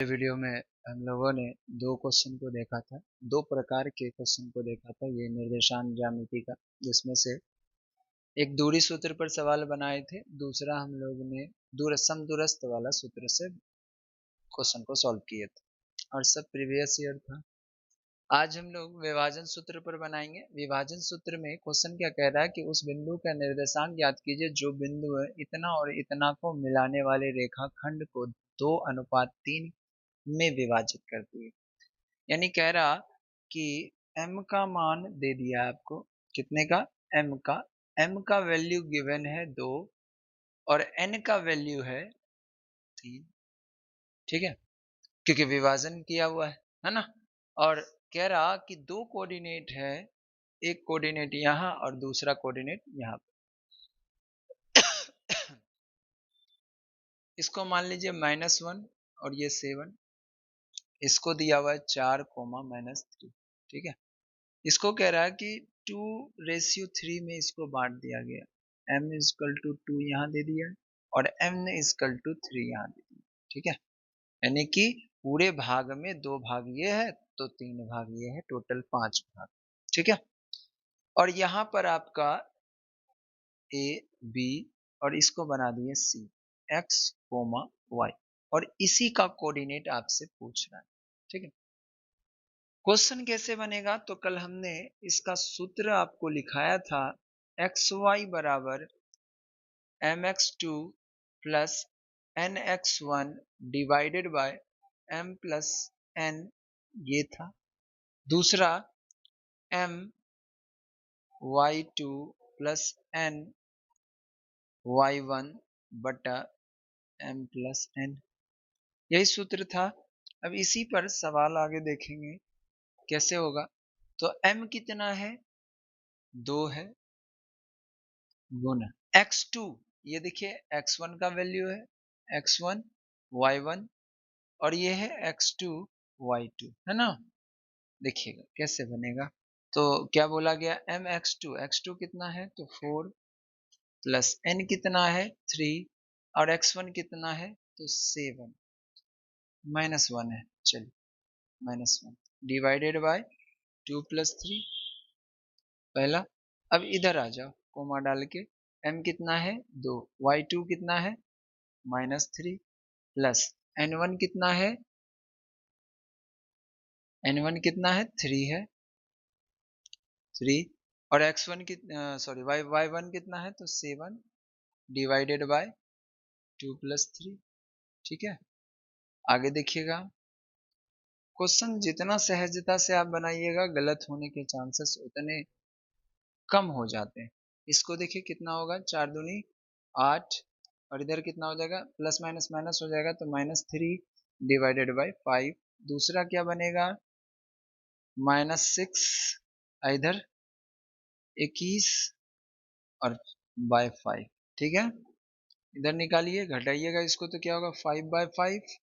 Video में हम लोगों ने दो क्वेश्चन को देखा था। दो प्रकार के क्वेश्चन को देखा था ये निर्देशांक ज्यामिति का, जिसमें से एक दूरी सूत्र पर सवाल बनाए थे, दूसरा हम लोग ने समदूरस्थ वाला सूत्र से क्वेश्चन को सॉल्व किए थे और सब प्रीवियस ईयर था। आज हम लोग विभाजन सूत्र पर बनाएंगे। विभाजन सूत्र में क्वेश्चन क्या कह रहा है कि उस बिंदु का निर्देशांक ज्ञात कीजिए जो बिंदु है इतना और इतना को मिलाने वाले रेखाखंड को 2:3 में विभाजित करती है। यानी कह रहा कि m का मान दे दिया आपको, कितने का, m का वैल्यू गिवन है 2 और n का वैल्यू है 3। ठीक है, क्योंकि विभाजन किया हुआ है ना। और कह रहा कि दो कोऑर्डिनेट है, एक कोऑर्डिनेट यहाँ और दूसरा कोऑर्डिनेट यहाँ पे। इसको मान लीजिए -1 और ये 7, इसको दिया हुआ है 4, -3। ठीक है, इसको कह रहा है कि 2:3 में इसको बांट दिया गया, m=2 यहाँ दे दिया और n=3 यहाँ दे दिया। ठीक है, यानी कि पूरे भाग में 2 भाग ये है तो 3 भाग ये है, टोटल 5 भाग। ठीक है, और यहाँ पर आपका a b और इसको बना दिए c, x, y, और इसी का कोऑर्डिनेट आपसे पूछ रहा है। ठीक है, क्वेश्चन कैसे बनेगा, तो कल हमने इसका सूत्र आपको लिखाया था, xy बराबर mx2 plus nx1 divided by m plus n, ये था। दूसरा my2 प्लस n y1 बटा m प्लस n, यही सूत्र था। अब इसी पर सवाल आगे देखेंगे कैसे होगा। तो m कितना है, 2 है, गुना x2, ये देखिए x1 का वैल्यू है, x1 y1, और ये है x2 y2, है ना। देखिएगा कैसे बनेगा। तो क्या बोला गया, x2 कितना है, तो 4 प्लस n कितना है 3 और x1 कितना है, तो 7, -1 है, चलिए -1 डिवाइडेड बाय 2 प्लस 3 पहला। अब इधर आ जाओ, कोमा डाल के, m कितना है 2, y2 कितना है -3, प्लस n1 कितना है, n1 कितना है 3 है, 3, और x1 कितना, सॉरी y1 कितना है, तो 7 डिवाइडेड बाय 2 प्लस 3। ठीक है, आगे देखिएगा। क्वेश्चन जितना सहजता से आप बनाइएगा गलत होने के चांसेस उतने कम हो जाते हैं। इसको देखिए कितना होगा, 4 दूनी 8, और इधर कितना हो जाएगा, प्लस माइनस माइनस हो जाएगा, तो -3 डिवाइडेड बाय 5। दूसरा क्या बनेगा, -6, इधर 21 और बाय 5। ठीक है, इधर निकालिए, घटाइएगा इसको, तो क्या होगा 5/5।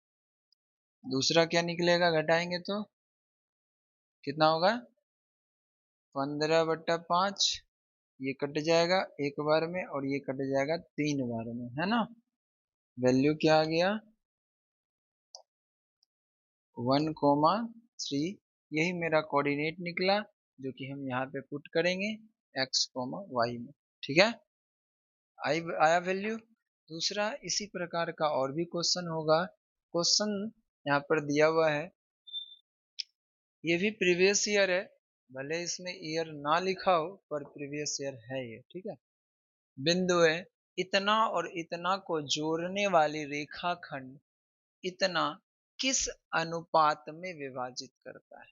दूसरा क्या निकलेगा, घटाएंगे तो कितना होगा, 15/5। ये कट जाएगा एक बार में और ये कट जाएगा 3 बार में, है ना। वैल्यू क्या आ गया, 1,3। यही मेरा कोऑर्डिनेट निकला, जो कि हम यहाँ पे पुट करेंगे x, y में। ठीक है, आया वैल्यू। दूसरा इसी प्रकार का और भी क्वेश्चन होगा। क्वेश्चन यहाँ पर दिया हुआ है, ये भी प्रीवियस ईयर है, भले इसमें ईयर ना लिखा हो पर प्रीवियस ईयर है ये। ठीक है, बिंदु है इतना और इतना को जोड़ने वाली रेखाखंड इतना किस अनुपात में विभाजित करता है।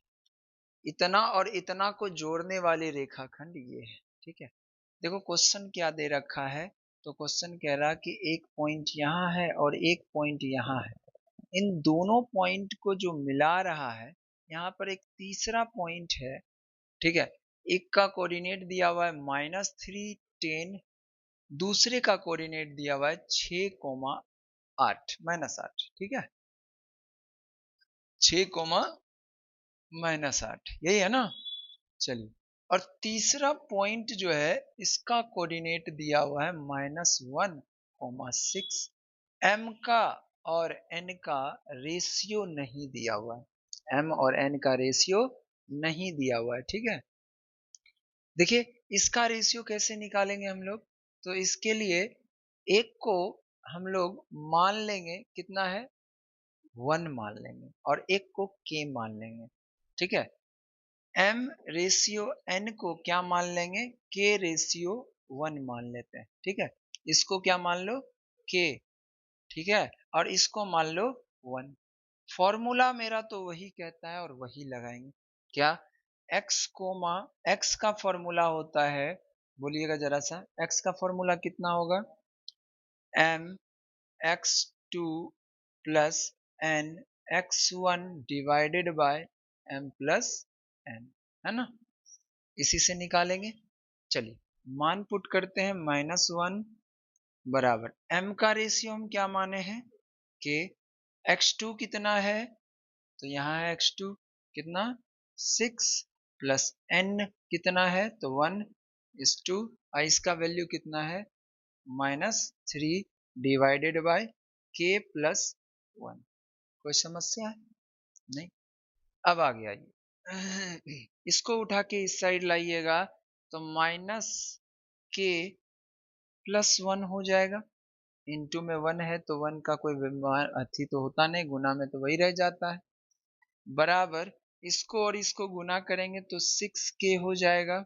इतना और इतना को जोड़ने वाली रेखाखंड ये है। ठीक है, देखो क्वेश्चन क्या दे रखा है, तो क्वेश्चन कह रहा कि एक पॉइंट यहाँ है और एक पॉइंट यहाँ है, इन दोनों पॉइंट को जो मिला रहा है, यहाँ पर एक तीसरा पॉइंट है। ठीक है, एक का कोऑर्डिनेट दिया हुआ है -3, 10, दूसरे का कोऑर्डिनेट दिया हुआ है 6,8, -8। ठीक है, 6,-8, यही है ना। चलिए, और तीसरा पॉइंट जो है इसका कोऑर्डिनेट दिया हुआ है -1,6, m का और n का रेशियो नहीं दिया हुआ है, m और n का रेशियो नहीं दिया हुआ है, ठीक है। देखिए इसका रेशियो कैसे निकालेंगे हम लोग, तो इसके लिए एक को हम लोग मान लेंगे कितना है, 1 मान लेंगे, और एक को k मान लेंगे, ठीक है। m रेशियो n को क्या मान लेंगे, k रेशियो 1 मान लेते हैं, ठीक है। इसको क्या मान लो, k, ठीक है, और इसको मान लो 1। फॉर्मूला मेरा तो वही कहता है और वही लगाएंगे, क्या, x का फॉर्मूला होता है, बोलिएगा जरा सा, x का फॉर्मूला कितना होगा, m x2 plus n x1 divided by m plus n, है ना। इसी से निकालेंगे। चलिए मान पुट करते हैं, -1 बराबर m का रेशियो हम क्या माने हैं, k, x2 कितना है, तो यहाँ है x2 कितना 6 प्लस n कितना है, तो 1:2, इसका वैल्यू कितना है -3 डिवाइडेड बाय k प्लस 1। कोई समस्या है, नहीं। अब आगे आइए, इसको उठा के इस साइड लाइएगा तो -k प्लस 1 हो जाएगा, इनटू में 1 है तो 1 का कोई अथी तो होता नहीं, गुना में तो वही रह जाता है, बराबर इसको और इसको गुना करेंगे तो 6k हो जाएगा,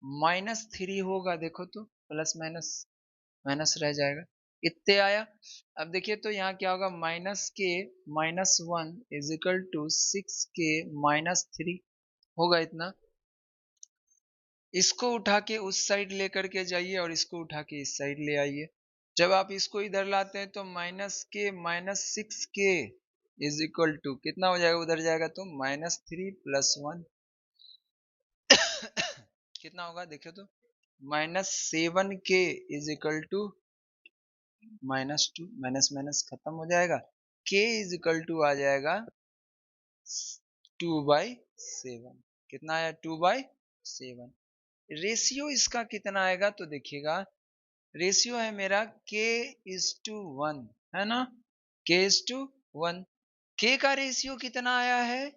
-3 होगा, देखो तो प्लस माइनस माइनस रह जाएगा, इतने आया। अब देखिए तो यहाँ क्या होगा, -k-1 is equal to 6k-3 होगा इतना। इसको उठा के उस साइड लेकर के जाइए और इसको उठा के इस साइड ले आइए। जब आप इसको इधर लाते हैं तो -6k इज इक्वल टू कितना हो जाएगा, उधर जाएगा तो -3 प्लस 1 कितना होगा, देखिए तो -7k is equal to -2, minus minus खत्म हो जाएगा, k इज इक्वल टू आ जाएगा 2/7, कितना आया 2/7। रेशियो इसका कितना आएगा, तो देखिएगा रेशियो है मेरा k:1, है ना, k:1, k का रेशियो कितना आया है,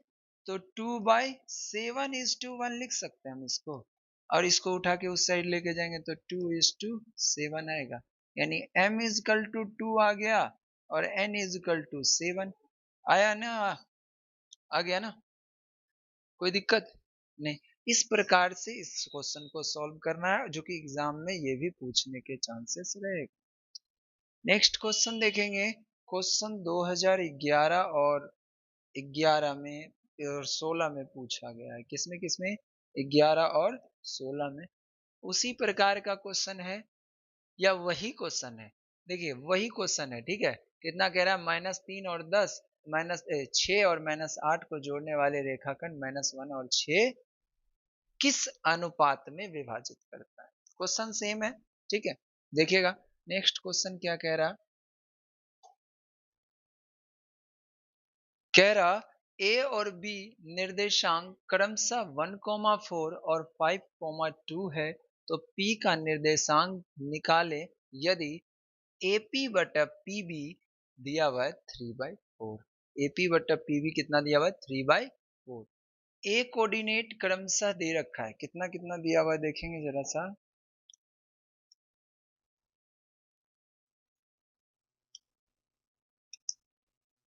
तो 2/7:1 लिख सकते हैं हम इसको, और इसको उठा के उस साइड लेके जाएंगे तो 2:7 आएगा, यानी m इज इक्वल टू 2 आ गया और n इज इक्वल टू 7 आया ना, आ गया ना, कोई दिक्कत नहीं। इस प्रकार से इस क्वेश्चन को सॉल्व करना है, जो कि एग्जाम में ये भी पूछने के चांसेस रहेगा। नेक्स्ट क्वेश्चन देखेंगे, क्वेश्चन 2011 और 11 में और 16 में पूछा गया है, किसमें किसमें, 11 और 16 में। उसी प्रकार का क्वेश्चन है या वही क्वेश्चन है, देखिए वही क्वेश्चन है, ठीक है। कितना कह रहा है, -3 और 10, -6 और -8 को जोड़ने वाले रेखाखंड -1 और 6 किस अनुपात में विभाजित करता है। क्वेश्चन सेम है, ठीक है। देखिएगा नेक्स्ट क्वेश्चन क्या कह रहा ए और बी निर्देशांक क्रमशः 1,4 और 5,2 है, तो पी का निर्देशांक निकाले यदि एपी बटा पीबी दिया हुआ है 3/4, एपी बटा पीबी कितना दिया हुआ है 3/4। ए कोऑर्डिनेट क्रमशः दे रखा है, कितना कितना दिया हुआ है देखेंगे जरा सा,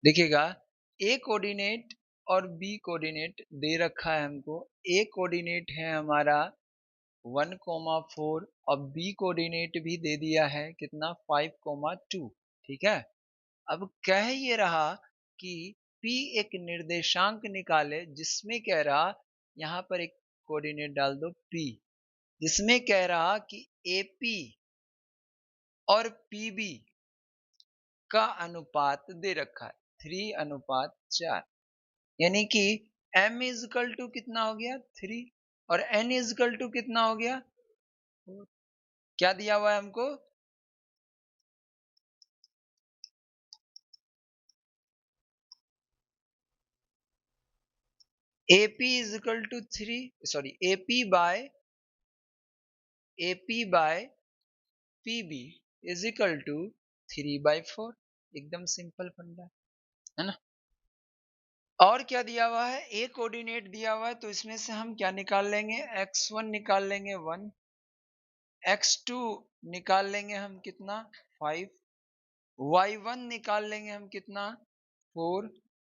देखिएगा ए कोऑर्डिनेट और बी कोऑर्डिनेट दे रखा है हमको। ए कोऑर्डिनेट है हमारा 1,4 और बी कोऑर्डिनेट भी दे दिया है कितना 5,2, ठीक है। अब कह ये रहा कि P एक निर्देशांक निकाले, जिसमें कह रहा, यहाँ पर एक कोऑर्डिनेट डाल दो P, जिसमें कह रहा कि AP और PB का अनुपात दे रखा है 3:4, यानी कि m इज इक्वल टू कितना हो गया 3 और n इज इक्वल टू कितना हो गया 4। क्या दिया हुआ है हमको, AP is equal to 3, sorry AP by PB is equal to 3/4, एकदम सिंपल फंडा है ना। और क्या दिया हुआ है, ए कोऑर्डिनेट दिया हुआ है, तो इसमें से हम क्या निकाल लेंगे, x1 निकाल लेंगे 1, x2 निकाल लेंगे हम कितना 5, y1 निकाल लेंगे हम कितना 4,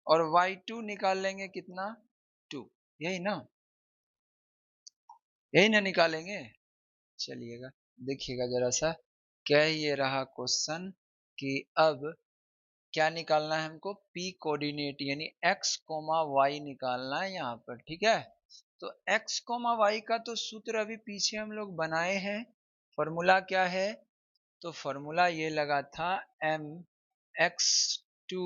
और y2 निकाल लेंगे कितना 2। यही ना, यही ना निकालेंगे। चलिएगा देखिएगा जरा सा, क्या ये रहा क्वेश्चन कि अब क्या निकालना है हमको, p कोऑर्डिनेट यानी x कोमा y निकालना है यहाँ पर, ठीक है। तो x कोमा y का तो सूत्र अभी पीछे हम लोग बनाए हैं। फॉर्मूला क्या है, तो फॉर्मूला ये लगा था m x2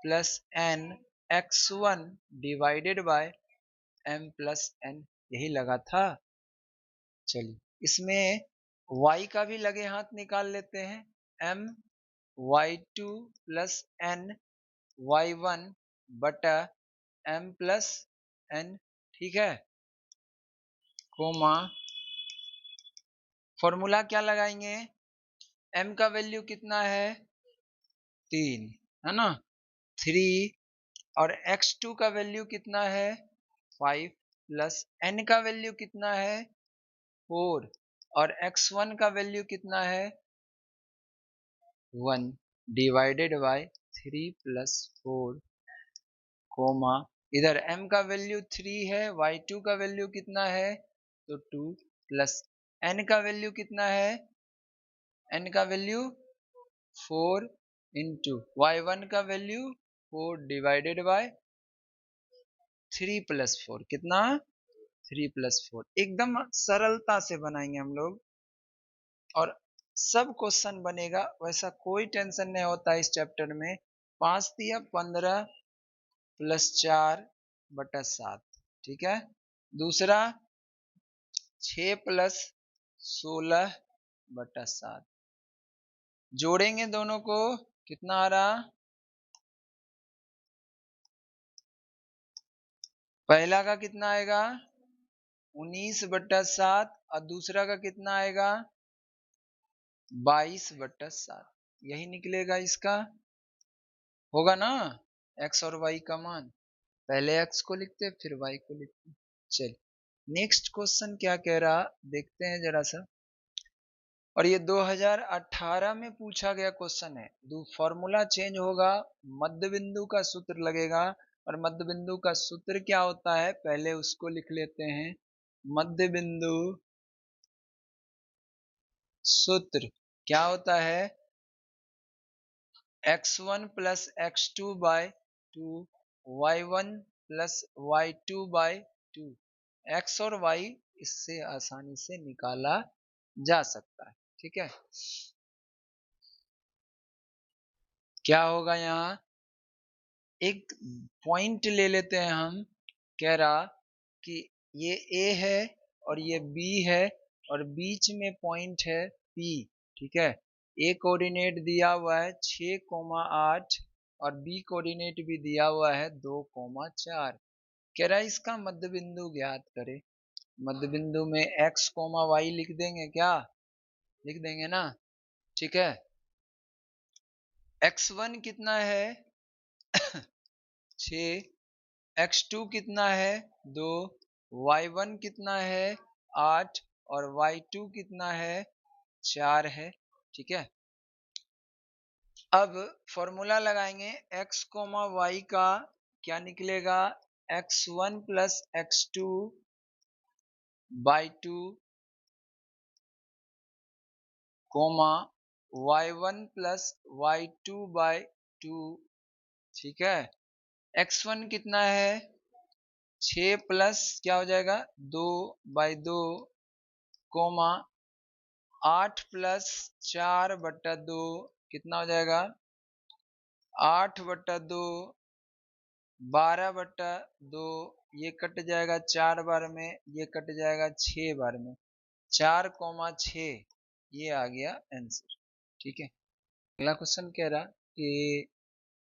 plus n x1 divided by m plus n, यही लगा था। चलिए इसमें y का भी लगे हाथ निकाल लेते हैं, m y2 plus n y1 बटा m प्लस n, ठीक है, कोमा फॉर्मूला क्या लगाएंगे, m का वैल्यू कितना है 3, है ना 3, और x2 का वैल्यू कितना है 5, प्लस n का वैल्यू कितना है 4, और x1 का वैल्यू कितना है 1 डिवाइडेड बाय 3 प्लस 4, कोमा इधर m का वैल्यू 3 है, y2 का वैल्यू कितना है तो 2, प्लस n का वैल्यू कितना है, n का वैल्यू 4 इंटू y1 का वैल्यू 4 डिवाइडेड बाय 3 प्लस 4, कितना 3 प्लस 4। एकदम सरलता से बनाएंगे हम लोग, और सब क्वेश्चन बनेगा, वैसा कोई टेंशन नहीं होता इस चैप्टर में। 5 दिया 15 प्लस 4 बटा 7, ठीक है। दूसरा 6 प्लस 16 बटा 7, जोड़ेंगे दोनों को, कितना आ रहा, पहला का कितना आएगा 19 बटा 7, और दूसरा का कितना आएगा 22 बटा 7, यही निकलेगा इसका, होगा ना x और y का मान। पहले x को लिखते फिर y को लिखते। चल नेक्स्ट क्वेश्चन क्या कह रहा देखते हैं जरा सा, और ये 2018 में पूछा गया क्वेश्चन है। दो फॉर्मूला चेंज होगा, मध्य बिंदु का सूत्र लगेगा, और मध्य बिंदु का सूत्र क्या होता है पहले उसको लिख लेते हैं। मध्य बिंदु सूत्र क्या होता है, x1 plus x2 by 2, y1 plus y2 by 2, x और y इससे आसानी से निकाला जा सकता है, ठीक है। क्या होगा यहाँ, एक पॉइंट ले लेते हैं हम, कह रहा कि ये A है और ये B है, और बीच में पॉइंट है P, ठीक है। A कोऑर्डिनेट दिया हुआ है 6,8, और B कोऑर्डिनेट भी दिया हुआ है 2,4। कह रहा है इसका मध्य बिंदु ज्ञात करें। मध्य बिंदु में x, y लिख देंगे, क्या लिख देंगे ना, ठीक है। x1 कितना है 6, x2 कितना है 2, y1 कितना है 8, और y2 कितना है 4 है, ठीक है। अब फॉर्मूला लगाएंगे x कोमा y का, क्या निकलेगा x1 plus x2 by 2, comma y1 plus y2 by 2, ठीक है। x1 कितना है 6 प्लस क्या हो जाएगा 2 बाई 2, कोमा 8 प्लस 4 बटा 2, कितना हो जाएगा 8 बटा 2, 12 बटा 2, ये कट जाएगा 4 बार में, ये कट जाएगा 6 बार में, 4,6, ये आ गया आंसर, ठीक है। अगला क्वेश्चन कह रहा कि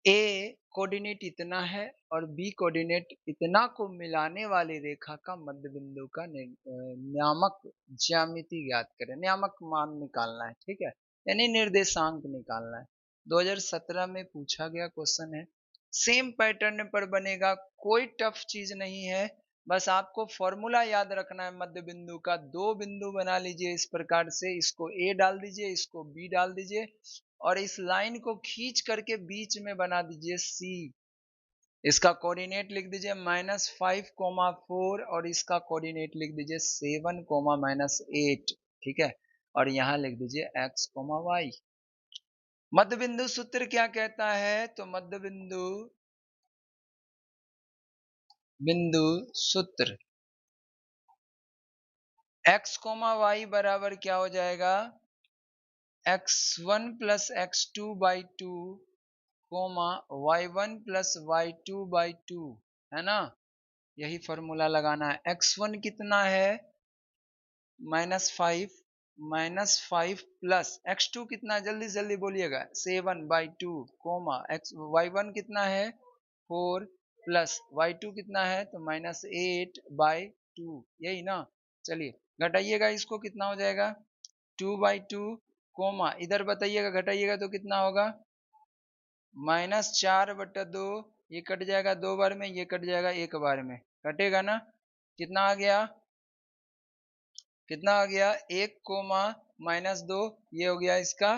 ए कोऑर्डिनेट इतना है और बी कोऑर्डिनेट इतना को मिलाने वाली रेखा का मध्य बिंदु का नियामक ज्यामिति ज्ञात करें। नियामक मान निकालना है, ठीक है, यानी निर्देशांक निकालना है। 2017 में पूछा गया क्वेश्चन है, सेम पैटर्न पर बनेगा, कोई टफ चीज नहीं है। बस आपको फॉर्मूला याद रखना है मध्य बिंदु का। दो बिंदु बना लीजिए इस प्रकार से, इसको ए डाल दीजिए, इसको बी डाल दीजिए, और इस लाइन को खींच करके बीच में बना दीजिए सी। इसका कोऑर्डिनेट लिख दीजिए -5, 4, और इसका कोऑर्डिनेट लिख दीजिए 7, -8। ठीक है, और यहाँ लिख दीजिए x, y। मध्य बिंदु सूत्र क्या कहता है? तो मध्य बिंदु सूत्र x, y बराबर क्या हो जाएगा? x1 plus x2 by 2, y1 plus y2 by 2, है ना? यही फॉर्मूला लगाना है। x1 कितना है? -5, -5 प्लस x2 कितना, जल्दी जल्दी बोलिएगा, 7 बाई 2, y1 कितना है? 4 प्लस y2 कितना है? तो -8 बाई 2, यही ना? चलिए घटाइएगा इसको, कितना हो जाएगा? 2 बाई 2, इधर बताइएगा, घटाइएगा तो कितना होगा? -4/2। ये कट जाएगा 2 बार में, ये कट जाएगा 1 बार में, कटेगा ना? कितना आ गया? कितना आ गया? 1, -2। ये हो गया इसका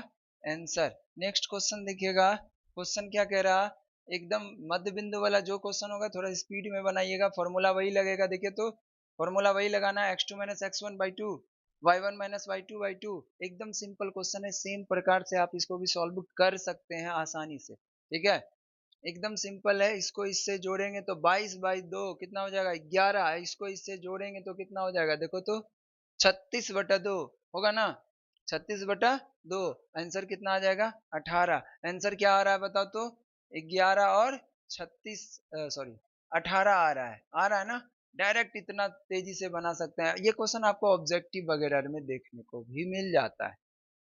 आंसर। नेक्स्ट क्वेश्चन देखिएगा, क्वेश्चन क्या कह रहा? एकदम मध्य बिंदु वाला जो क्वेश्चन होगा थोड़ा स्पीड में बनाइएगा, फॉर्मूला वही लगेगा। देखिए तो फॉर्मूला वही लगाना है, x2 - x1 by 2, y1 - y2 by 2। एकदम सिंपल क्वेश्चन है, सेम प्रकार से आप इसको भी सॉल्व कर सकते हैं आसानी से। ठीक है, एकदम सिंपल है। इसको इससे जोड़ेंगे तो 22 बाई 2 कितना हो जाएगा? 11। इसको इससे जोड़ेंगे तो कितना हो जाएगा? देखो तो 36/2 होगा ना? 36/2। आंसर कितना आ जाएगा? 18। आंसर क्या आ रहा है बताओ तो? 11 और 36, सॉरी 18 आ रहा है। आ रहा है ना? डायरेक्ट इतना तेजी से बना सकते हैं। ये क्वेश्चन आपको ऑब्जेक्टिव वगैरह में देखने को भी मिल जाता है।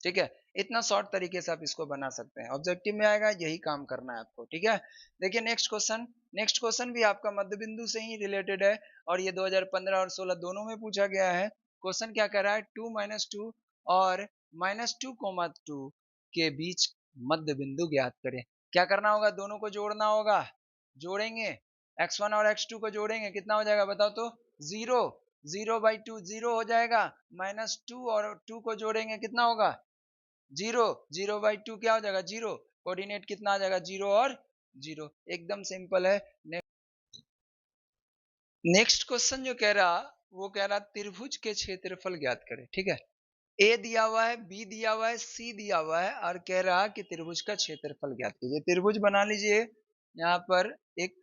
ठीक है, इतना शॉर्ट तरीके से आप इसको बना सकते हैं। ऑब्जेक्टिव में आएगा, यही काम करना है आपको। ठीक है, देखिए नेक्स्ट क्वेश्चन। नेक्स्ट क्वेश्चन भी आपका मध्य बिंदु से ही रिलेटेड है, और ये 2015 और 16 दोनों में पूछा गया है। क्वेश्चन क्या कह रहा है? 2 - 2 और -2, 2 के बीच मध्य बिंदु ज्ञात करें। क्या करना होगा? दोनों को जोड़ना होगा। जोड़ेंगे, x1 और x2 को जोड़ेंगे, कितना हो जाएगा बताओ तो? 0। 0/2 0 हो जाएगा। -2 और 2 को जोड़ेंगे, कितना होगा? 0। 0/2 क्या हो जाएगा? 0। कोऑर्डिनेट कितना आ जाएगा? 0 और 0। एकदम सिंपल है। नेक्स्ट क्वेश्चन जो कह रहा, वो कह रहा त्रिभुज के क्षेत्रफल ज्ञात करें। ठीक है, ए दिया हुआ है, बी दिया हुआ है, सी दिया हुआ है, और कह रहा कि त्रिभुज का क्षेत्रफल ज्ञात कीजिए। त्रिभुज बना लीजिए। यहाँ पर एक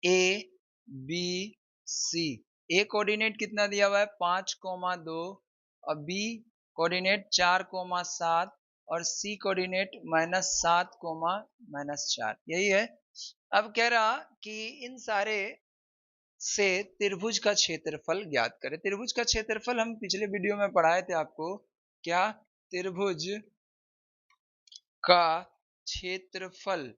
A B C. A coordinate कितना दिया हुआ है? 5, 2, और बी कोऑर्डिनेट 4, 7, और सी कोऑर्डिनेट -7, -4, यही है। अब कह रहा कि इन सारे से त्रिभुज का क्षेत्रफल ज्ञात करें। त्रिभुज का क्षेत्रफल हम पिछले वीडियो में पढ़ाए थे आपको। क्या? त्रिभुज का क्षेत्रफल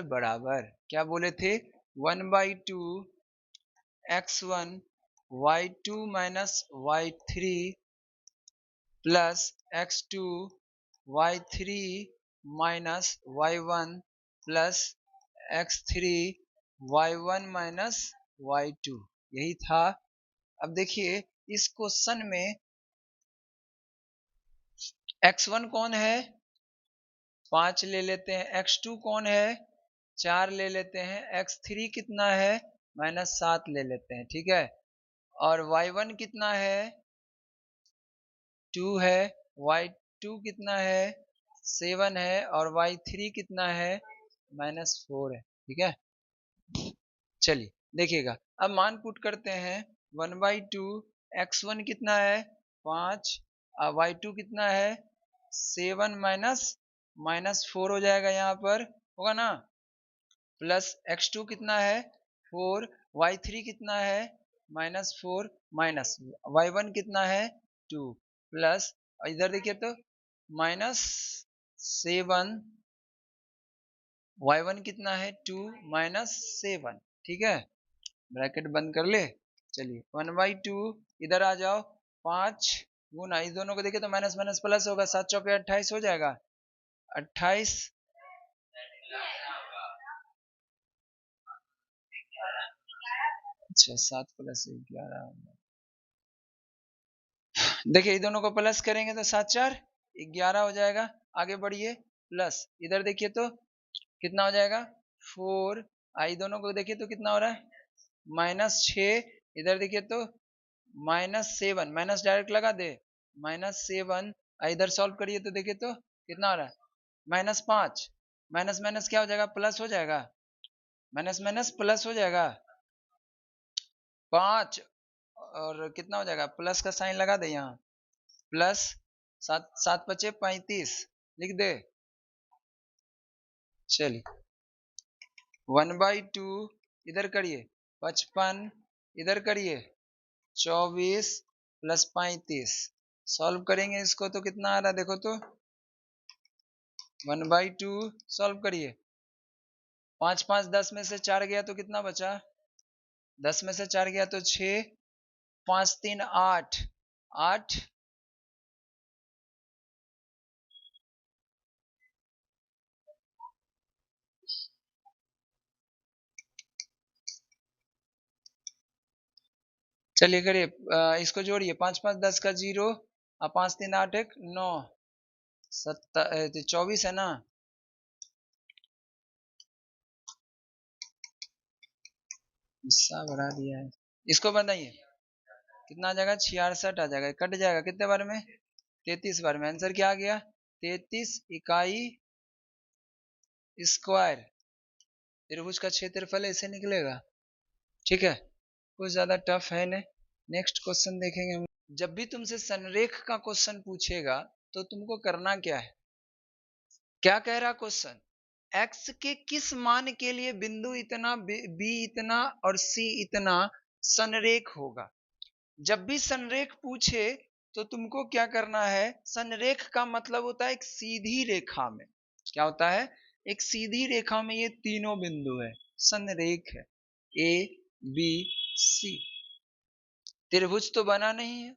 बराबर क्या बोले थे? 1/2 x1 y2 - y3 plus x2 y3 - y1 plus x3 y1 - y2, यही था। अब देखिए इस क्वेश्चन में x1 कौन है? 5 ले लेते हैं। x2 कौन है? 4 ले लेते हैं। x3 कितना है? -7 ले लेते हैं। ठीक है, और y1 कितना है? 2 है। y2 कितना है? 7 है। और y3 कितना है? -4 है। ठीक है, चलिए देखिएगा, अब मान पुट करते हैं। 1/2 x1 कितना है? 5, y2 कितना है? 7 -4 हो जाएगा, यहाँ पर होगा ना? प्लस x2 कितना है? 4, y3 कितना है? -4, माइनस y1 कितना है? 2, प्लस इधर देखिए तो -7, y1 कितना है? 2 -7। ठीक है, ब्रैकेट बंद कर ले। चलिए 1/2 इधर आ जाओ, 5 गुना, इस दोनों को देखिए तो माइनस माइनस प्लस होगा, 7 चौके 28 हो जाएगा, 28 अच्छा 7 प्लस 11, देखिए दोनों को प्लस करेंगे तो 7 4 11 हो जाएगा। आगे बढ़िए, प्लस इधर देखिए तो कितना हो जाएगा 4, आई दोनों को देखिए तो कितना हो रहा है -6, इधर देखिए तो -7, माइनस डायरेक्ट लगा दे, -7, इधर सॉल्व करिए तो देखिए तो कितना हो रहा है -5, माइनस माइनस क्या हो जाएगा प्लस हो जाएगा, माइनस माइनस प्लस हो जाएगा 5, और कितना हो जाएगा प्लस का साइन लगा दे यहाँ, प्लस 7 7 पचे 35 लिख दे। चलिए 1/2 इधर करिए 55, इधर करिए 24 प्लस 35, सॉल्व करेंगे इसको तो कितना आ रहा है देखो तो 1/2 सॉल्व करिए, 5 5 10 में से 4 गया तो कितना बचा, 10 में से 4 गया तो 6, 5 3 8, 8, चलिए करिए इसको जोड़िए, 5 5 10 का 0 और 5 3 8 1 9, 24 है ना, हिस्सा बढ़ा दिया है, इसको बताइए कितना आ जाएगा 66 आ जाएगा, कट जाएगा कितने बार में 33 बार में, आंसर क्या आ गया 33 इकाई स्क्वायर, त्रिभुज का क्षेत्रफल ऐसे निकलेगा। ठीक है, कुछ ज्यादा टफ है नहीं। नेक्स्ट क्वेश्चन देखेंगे हम। जब भी तुमसे संरेख का क्वेश्चन पूछेगा तो तुमको करना क्या है, क्या कह रहा क्वेश्चन, x के किस मान के लिए बिंदु इतना b इतना और c इतना संरेख होगा। जब भी संरेख पूछे तो तुमको क्या करना है, संरेख का मतलब होता है एक सीधी रेखा में, क्या होता है एक सीधी रेखा में ये तीनों बिंदु है, संरेख है, a b c। त्रिभुज तो बना नहीं है,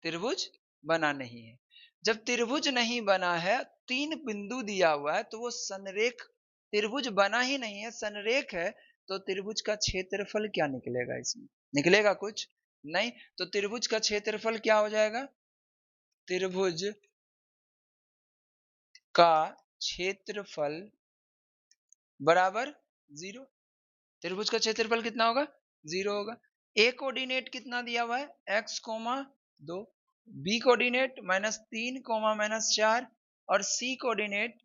त्रिभुज बना नहीं है, जब त्रिभुज नहीं बना है, तीन बिंदु दिया हुआ है, तो वो संरेख, त्रिभुज बना ही नहीं है संरेख है, तो त्रिभुज का क्षेत्रफल क्या निकलेगा, इसमें निकलेगा कुछ नहीं, तो त्रिभुज का क्षेत्रफल क्या हो जाएगा, त्रिभुज का क्षेत्रफल बराबर 0, त्रिभुज का क्षेत्रफल कितना होगा 0 होगा। ए कोऑर्डिनेट कितना दिया हुआ है x, 2, बी कोऑर्डिनेट -3, -4 और सी कोऑर्डिनेट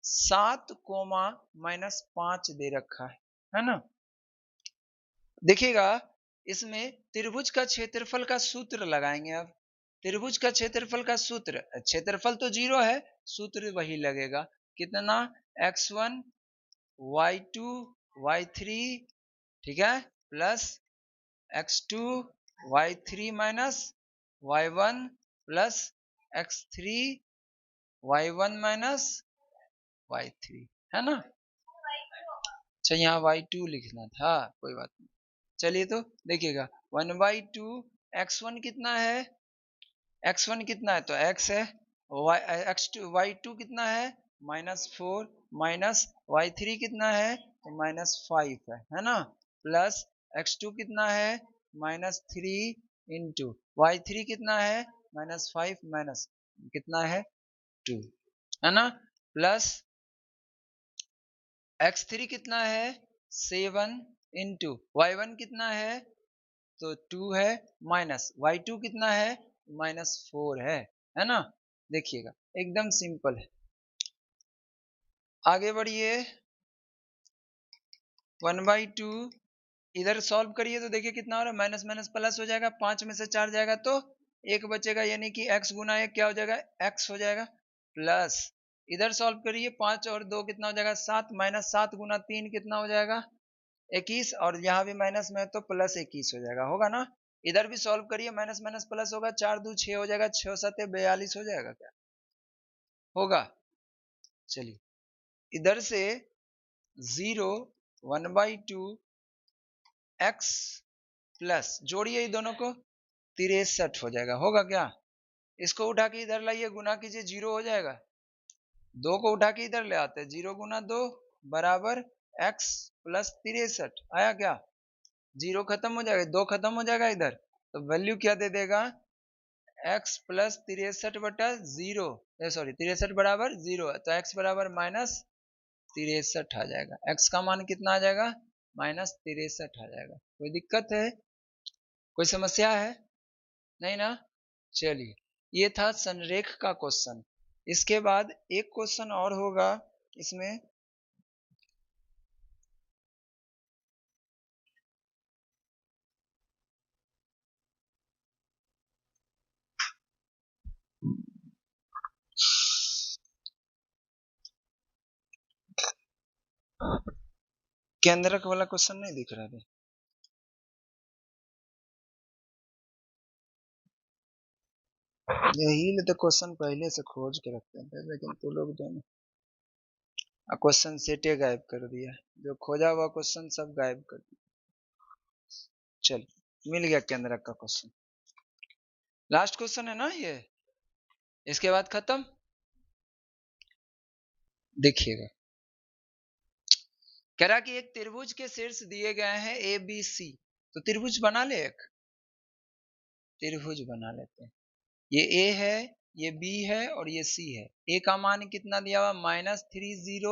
7, -5 दे रखा है ना। देखिएगा इसमें त्रिभुज का क्षेत्रफल का सूत्र लगाएंगे, अब त्रिभुज का क्षेत्रफल का सूत्र, क्षेत्रफल तो 0 है, सूत्र वही लगेगा, कितना x1 y2 y3, ठीक है, plus x2 y3 minus y1 plus x3 y1 minus y3, है ना। अच्छा यहाँ y2 लिखना था, कोई बात नहीं। चलिए तो देखिएगा 1/2 x1 कितना है, x1 कितना है तो x है, x2 y2 कितना है -4, माइनस y3 कितना है तो -5 है ना, प्लस x2 कितना है -3 इंटू y3 कितना है -5 माइनस कितना है 2, है ना, प्लस x3 कितना है 7 इंटू y1 कितना है तो 2 है, माइनस y2 कितना है -4 है ना। देखिएगा एकदम सिंपल है, आगे बढ़िए 1/2 इधर सॉल्व करिए तो देखिए कितना हो रहा है, माइनस माइनस प्लस हो जाएगा, 5 में से 4 जाएगा तो 1 बचेगा, यानी कि x गुना 1 क्या हो जाएगा x हो जाएगा, प्लस इधर सॉल्व करिए 5 और 2 कितना हो जाएगा 7, -7 गुना 3 कितना हो जाएगा 21, और यहाँ भी माइनस में है तो प्लस 21 हो जाएगा, होगा ना। इधर भी सॉल्व करिए, माइनस माइनस प्लस होगा, 4 2 6 हो जाएगा, 6 7 42 हो जाएगा, क्या होगा। चलिए इधर से 0 1/2 x प्लस जोड़िए दोनों को 63 हो जाएगा, होगा क्या इसको उठा के इधर लाइए, गुना कीजिए, 0 हो जाएगा। 2 को उठा के इधर ले आते हैं, 0 गुना 2 बराबर x प्लस 63। आया क्या? 0 खत्म हो जाएगा, 2 खत्म हो जाएगा इधर, तो वैल्यू क्या दे देगा? x प्लस 63 बटा 0, सॉरी 63 बराबर 0, तो x बराबर माइनस 63 आ जाएगा। x का मान कितना आ जाएगा? माइनस 63 आ जाएगा। कोई दिक्कत है? कोई समस्या है? नहीं ना? चलिए, ये था संरेख का क्वेश्चन। इसके बाद एक क्वेश्चन और होगा इसमें, केंद्रक वाला क्वेश्चन नहीं दिख रहा है। यही तो क्वेश्चन पहले से खोज के रखते थे, लेकिन तू लोग जो क्वेश्चन सेटे गायब कर दिया, जो खोजा हुआ क्वेश्चन सब गायब कर दिया। चल, मिल गया केंद्रक का क्वेश्चन। लास्ट क्वेश्चन है ना ये, इसके बाद खत्म। देखिएगा, कह रहा कि एक त्रिभुज के शीर्ष दिए गए हैं ए बी सी, तो त्रिभुज बना ले, एक त्रिभुज बना लेते हैं। ये ए है, ये बी है और ये सी है। ए का मान कितना दिया हुआ? -30,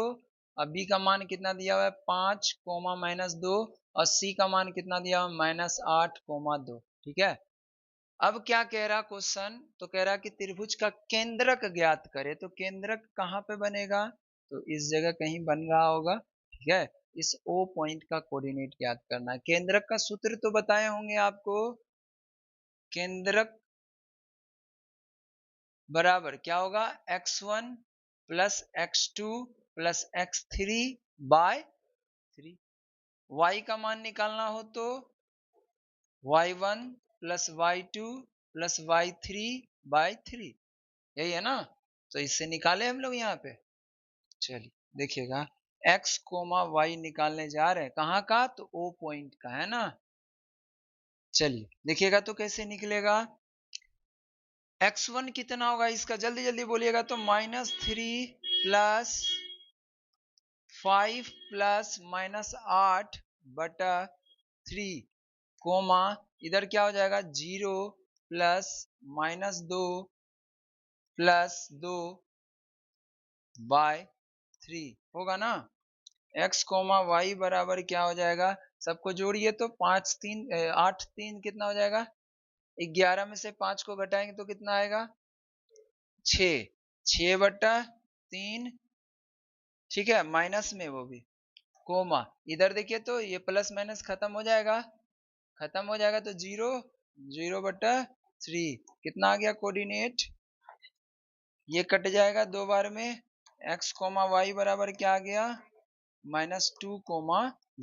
और बी का मान कितना दिया हुआ है? 5, -2, और सी का मान कितना दिया हुआ? -8, 2। ठीक है। अब क्या कह रहा क्वेश्चन? तो कह रहा कि त्रिभुज का केंद्रक ज्ञात करे, तो केंद्रक कहाँ पे बनेगा? तो इस जगह कहीं बन रहा होगा। ठीक है, इस O पॉइंट का कोऑर्डिनेट ज्ञात करना है। केंद्रक का सूत्र तो बताए होंगे आपको, केंद्रक बराबर क्या होगा? x1 plus x2 plus x3 bye 3। y का मान निकालना हो तो y1 plus y2 plus y3 bye 3, यही है ना? तो इससे निकाले हम लोग यहाँ पे। चलिए देखिएगा, x कोमा y निकालने जा रहे हैं, कहाँ का? तो O पॉइंट का, है ना? चलिए देखिएगा तो कैसे निकलेगा। x1 कितना होगा इसका? जल्दी जल्दी बोलिएगा। तो -3 प्लस 5 प्लस -8 बटा 3, कोमा इधर क्या हो जाएगा? 0 प्लस -2 प्लस 2 बाय 3 होगा ना? x कोमा y बराबर क्या हो जाएगा? सबको जोड़िए तो 5 3 8 3 कितना हो जाएगा? 11 में से 5 को घटाएंगे तो कितना आएगा? 6, 6 बटा 3। ठीक है, माइनस में वो भी, कोमा इधर देखिए तो ये प्लस माइनस खत्म हो जाएगा, खत्म हो जाएगा तो 0, 0 बटा 3 कितना आ गया कोऑर्डिनेट? ये कट जाएगा 2 बार में, x कोमा y बराबर क्या आ गया? -2,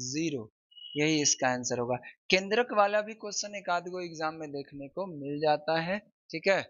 0। यही इसका आंसर होगा। केंद्रक वाला भी क्वेश्चन एक आध गो एग्जाम में देखने को मिल जाता है। ठीक है।